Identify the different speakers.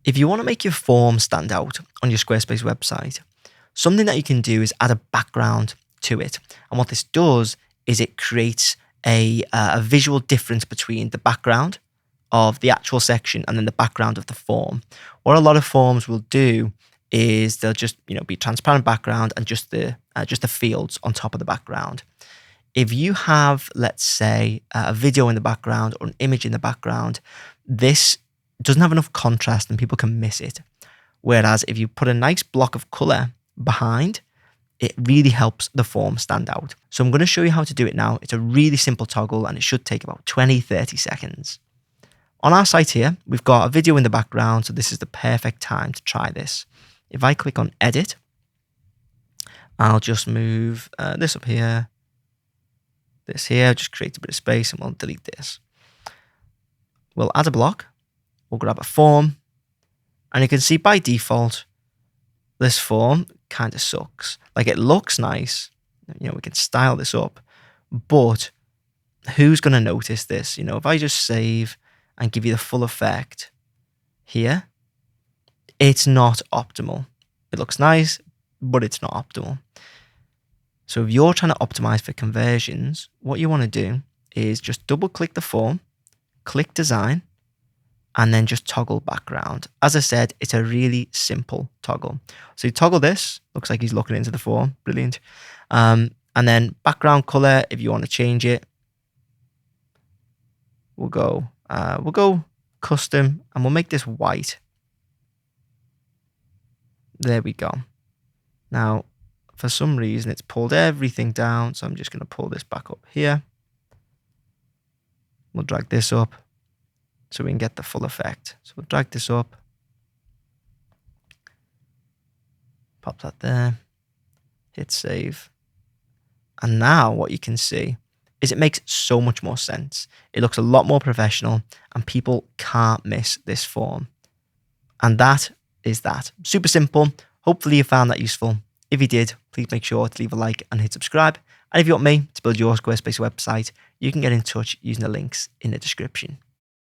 Speaker 1: If you want to make your form stand out on your Squarespace website, something that you can do is add a background to it. And what this does is it creates a visual difference between the background of the actual section and then the background of the form. What a lot of forms will do is they'll just be transparent background and just the fields on top of the background. If you have, let's say, a video in the background or an image in the background, this doesn't have enough contrast and people can miss it. Whereas if you put a nice block of color behind, it really helps the form stand out. So I'm going to show you how to do it now. It's a really simple toggle and it should take about 20-30 seconds. On our site here, we've got a video in the background, so this is the perfect time to try this. If I click on edit, I'll just move this up here, this here, just create a bit of space and we'll delete this. We'll add a block, we'll grab a form, and you can see by default, this form kind of sucks. Like, it looks nice, we can style this up, but who's going to notice this? If I just save and give you the full effect here, it's not optimal. It looks nice, but it's not optimal. So if you're trying to optimize for conversions, what you want to do is just double click the form, click design, and then just toggle background. As I said, it's a really simple toggle. So you toggle this, looks like he's looking into the form, brilliant. And then background color, if you want to change it, we'll go custom and we'll make this white. There we go. Now, for some reason, it's pulled everything down. So I'm just going to pull this back up here. We'll drag this up so we can get the full effect. So we'll drag this up. Pop that there. Hit save. And now what you can see is it makes so much more sense. It looks a lot more professional and people can't miss this form. And that is that. Super simple. Hopefully you found that useful. If you did, please make sure to leave a like and hit subscribe. And if you want me to build your Squarespace website, you can get in touch using the links in the description.